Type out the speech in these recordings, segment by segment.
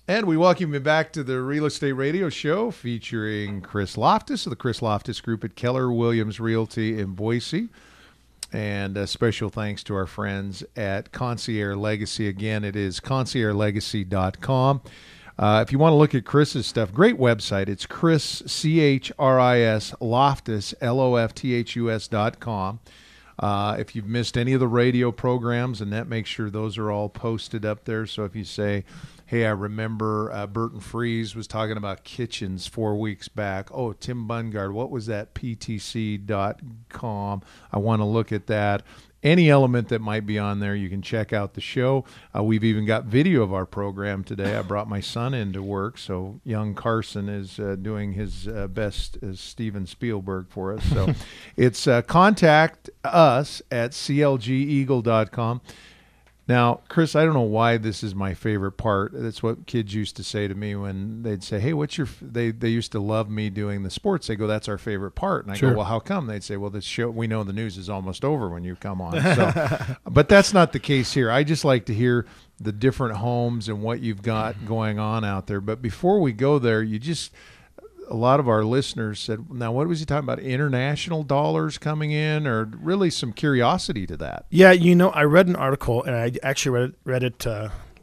And we welcome you back to the Real Estate Radio Show featuring Chris Lofthus of the Chris Lofthus Group at Keller Williams Realty in Boise. And a special thanks to our friends at Concierge Legacy. Again, it is conciergelegacy.com. If you want to look at Chris's stuff, great website. It's Chris, C-H-R-I-S, Lofthus, Lofthus.com. If you've missed any of the radio programs, Annette makes sure those are all posted up there. So if you say, hey, I remember Burton Freeze was talking about kitchens 4 weeks back. Oh, Tim Bungard, what was that? PTC.com. I want to look at that. Any element that might be on there, you can check out the show. We've even got video of our program today. I brought my son into work, so young Carlson is doing his best as Steven Spielberg for us. So it's contact us at clgeagle.com. Now, Chris, I don't know why this is my favorite part. That's what kids used to say to me when they'd say, hey, what's your they used to love me doing the sports. They go, that's our favorite part. And I go, well, how come? They'd say, well, this show, we know the news is almost over when you come on. So, but that's not the case here. I just like to hear the different homes and what you've got going on out there. But before we go there, a lot of our listeners said, now, what was he talking about? International dollars coming in, or really some curiosity to that? Yeah, I read an article, and I actually read it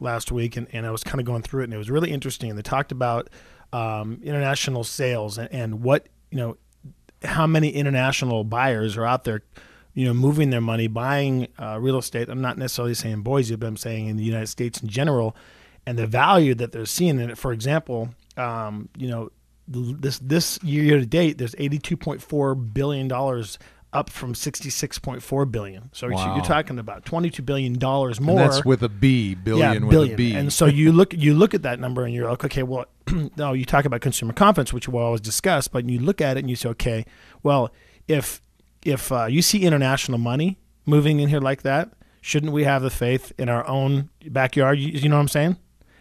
last week, and I was kind of going through it, and it was really interesting. And they talked about international sales and what, how many international buyers are out there, moving their money, buying real estate. I'm not necessarily saying Boise, but I'm saying in the United States in general, and the value that they're seeing in it. For example, this year to date, there's $82.4 billion up from $66.4 billion. So wow. You're talking about $22 billion more. And that's with a B, billion with a B. And so you look at that number and you're like, okay, well, no, you talk about consumer confidence, which we'll always discuss, but you look at it and you say, okay, well, if you see international money moving in here like that, shouldn't we have the faith in our own backyard? You know what I'm saying?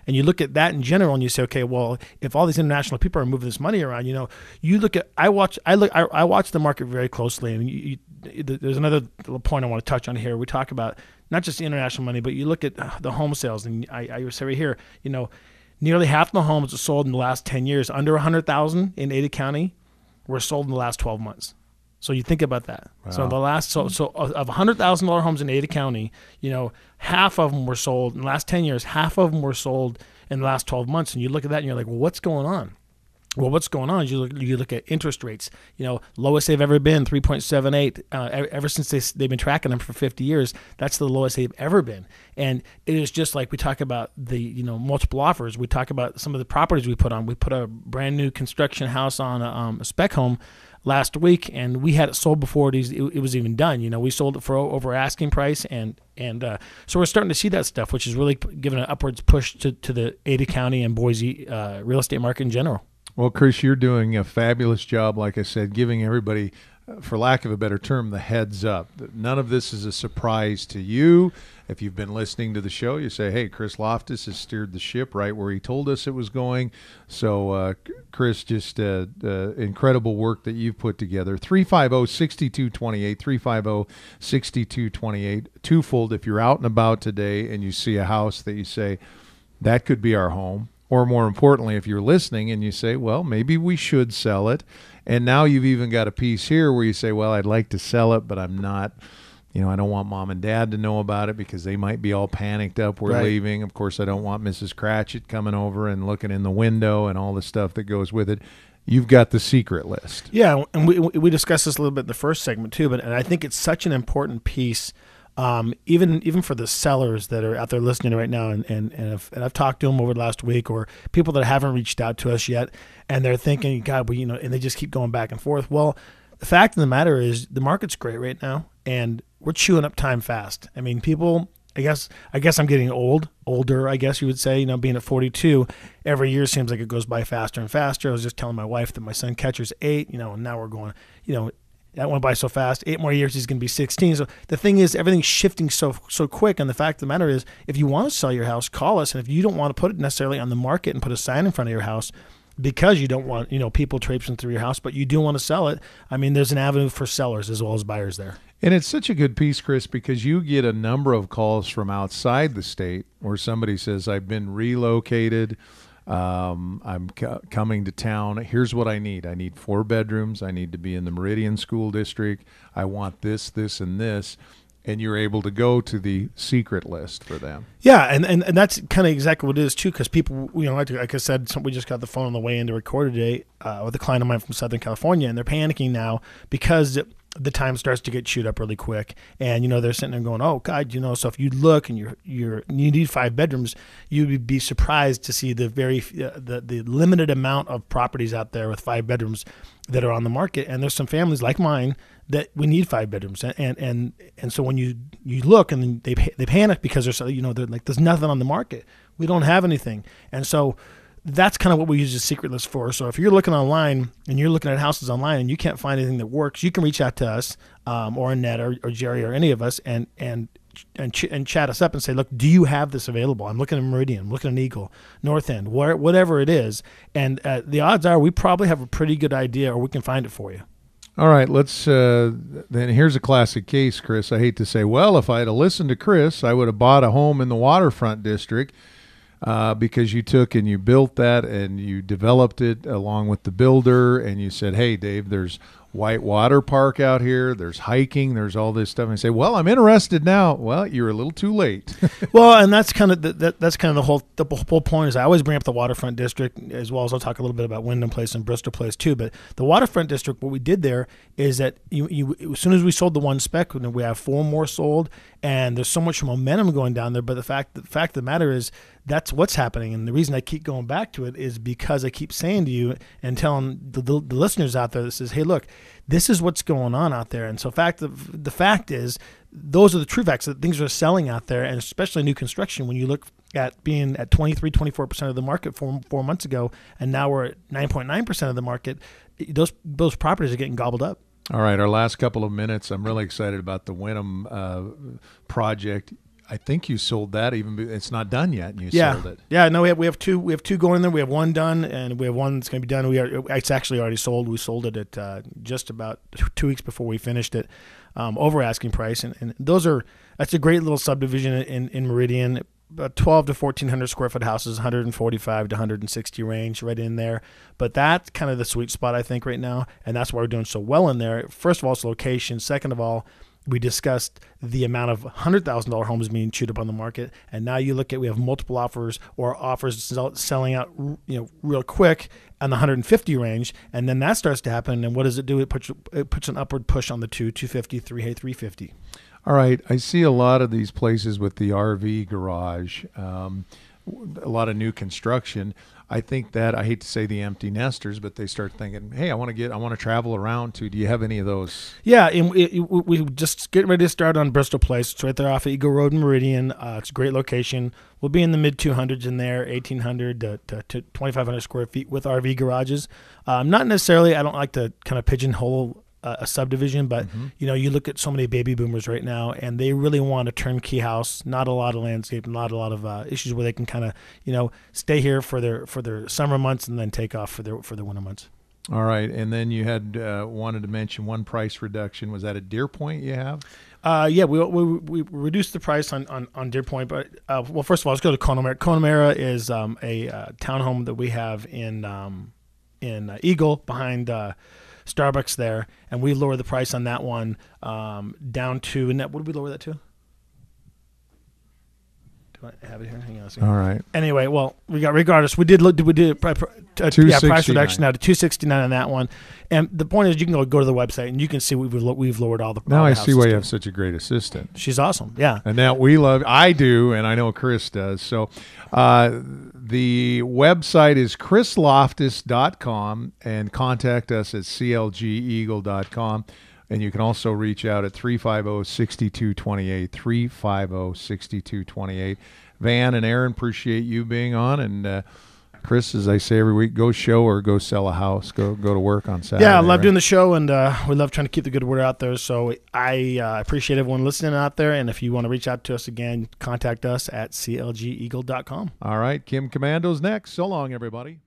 And you look at that in general, and you say, okay, well, if all these international people are moving this money around, you look at. I watch the market very closely, and there's another little point I want to touch on here. We talk about not just the international money, but you look at the home sales, and I say right here, nearly half the homes that sold in the last 10 years, under 100,000 in Ada County, were sold in the last 12 months. So you think about that. Wow. So of $100,000 homes in Ada County, half of them were sold in the last 10 years. Half of them were sold in the last 12 months. And you look at that and you're like, well, what's going on? Well, what's going on is you look at interest rates. Lowest they've ever been, 3.78. Ever since they've been tracking them for 50 years, that's the lowest they've ever been. And it is just like we talk about the multiple offers. We talk about some of the properties we put on. We put a brand new construction house on a spec home last week, and we had it sold before it was even done. We sold it for over asking price, and so we're starting to see that stuff, which is really giving an upwards push to the Ada County and Boise real estate market in general. Well, Chris, you're doing a fabulous job, like I said, giving everybody, for lack of a better term, the heads up. None of this is a surprise to you. If you've been listening to the show, you say, hey, Chris Lofthus has steered the ship right where he told us it was going. So, Chris, just incredible work that you've put together. 350-6228, 350-6228, twofold. If you're out and about today and you see a house that you say, that could be our home, or more importantly, if you're listening and you say, well, maybe we should sell it, and now you've even got a piece here where you say, well, I'd like to sell it, but I'm not, I don't want mom and dad to know about it because they might be all panicked up. We're leaving. Of course, I don't want Mrs. Cratchit coming over and looking in the window and all the stuff that goes with it. You've got the secret list. Yeah, and we discussed this a little bit in the first segment too, and I think it's such an important piece, even for the sellers that are out there listening right now, and I've talked to them over the last week, or people that haven't reached out to us yet, and they're thinking, God, and they just keep going back and forth. Well, the fact of the matter is the market's great right now, and we're chewing up time fast. I mean, people, I guess I'm getting older, I guess you would say, being at 42, every year seems like it goes by faster and faster. I was just telling my wife that my son catcher's 8, and now we're going, that went by so fast. 8 more years, he's going to be 16. So the thing is, everything's shifting so quick. And the fact of the matter is, if you want to sell your house, call us. And if you don't want to put it necessarily on the market and put a sign in front of your house because you don't want, people traipsing through your house, but you do want to sell it, I mean, there's an avenue for sellers as well as buyers there. And it's such a good piece, Chris, because you get a number of calls from outside the state where somebody says, I've been relocated. I'm coming to town. Here's what I need. I need 4 bedrooms. I need to be in the Meridian school district. I want this, this, and this. And you're able to go to the secret list for them. Yeah, and that's kind of exactly what it is too, because people, like I said, we just got the phone on the way in to record today with a client of mine from Southern California, and they're panicking now because the time starts to get chewed up really quick, and they're sitting there going, "Oh God, so if you look and you need 5 bedrooms, you'd be surprised to see the limited amount of properties out there with 5 bedrooms that are on the market, and there's some families like mine that we need 5 bedrooms, and so when you look and they panic because they're like, there's nothing on the market, we don't have anything, and so that's kind of what we use the secret list for. So if you're looking online and you're looking at houses online and you can't find anything that works, you can reach out to us or Annette or Jerry or any of us and chat us up and say, look, do you have this available? I'm looking at Meridian, I'm looking at Eagle, North End, whatever it is, and the odds are we probably have a pretty good idea, or we can find it for you. All right, let's then here's a classic case, Chris. I hate to say, well, if I had listened to Chris, I would have bought a home in the waterfront district because you took and you built that and you developed it along with the builder, and you said, hey, Dave, there's white water park out here, there's hiking, there's all this stuff, and I say, well, I'm interested now. Well, you're a little too late. Well, and that's kind of the whole point is I always bring up the waterfront district, as well as I'll talk a little bit about Wyndham Place and Bristol Place too. But the waterfront district, what we did there is that you as soon as we sold the one spec, we have 4 more sold, and there's so much momentum going down there. But the fact of the matter is, that's what's happening, and the reason I keep going back to it is because I keep saying to you and telling the listeners out there that says, hey, look, this is what's going on out there. And so the fact is, those are the true facts, that things are selling out there, and especially new construction. When you look at being at 23-24% of the market 4 months ago, and now we're at 9.9% of the market, those properties are getting gobbled up. All right, our last couple of minutes, I'm really excited about the Wyndham project. I think you sold that, it's not done yet, and you sold it. Yeah, no, we have two going there. We have one done, and we have one that's going to be done. It's actually already sold. We sold it at just about 2 weeks before we finished it, over asking price. And that's a great little subdivision in Meridian. About 12 to 1,400 square foot houses, 145 to 160 range, right in there. But that's kind of the sweet spot, I think, right now, and that's why we're doing so well in there. First of all, it's location. Second of all, we discussed the amount of $100,000 homes being chewed up on the market, and now you look at, we have multiple offers or offers selling out, real quick on the 150 range, and then that starts to happen. And what does it do? It puts an upward push on the 250, 350. All right, I see a lot of these places with the RV garage, a lot of new construction. I think that, I hate to say the empty nesters, but they start thinking, hey, I want to travel around too. Do you have any of those? Yeah, we just get ready to start on Bristol Place. It's right there off of Eagle Road and Meridian. It's a great location. We'll be in the mid-200s in there, 1,800 to 2,500 square feet with RV garages. Not necessarily, I don't like to kind of pigeonhole a subdivision, but you look at so many baby boomers right now, and they really want a turnkey house, not a lot of landscape, not a lot of issues, where they can kind of stay here for their summer months and then take off for their winter months. All right, and then you had wanted to mention one price reduction. Was that at Deer Point you have? Yeah, we reduced the price on Deer Point, but well, first of all, let's go to Connemara. Connemara is a townhome that we have in Eagle behind Starbucks there, and we lowered the price on that one down to, and what did we lower that to? Do I have it here? Hang on a second. All right. Anyway, well, regardless, we did price reduction now to $269 on that one. And the point is, you can go to the website and you can see we've lowered all the. Now I see why you have such a great assistant. She's awesome. Yeah. And now I do, and I know Chris does. So the website is chrislofthus.com, and contact us at clgeagle.com. And you can also reach out at 350-6228, 350-6228. Van and Aaron, appreciate you being on. And Chris, as I say every week, go show or go sell a house. Go to work on Saturday. Yeah, I love doing the show, and we love trying to keep the good word out there. So I appreciate everyone listening out there. And if you want to reach out to us again, contact us at clgeagle.com. All right, Kim Commando's next. So long, everybody.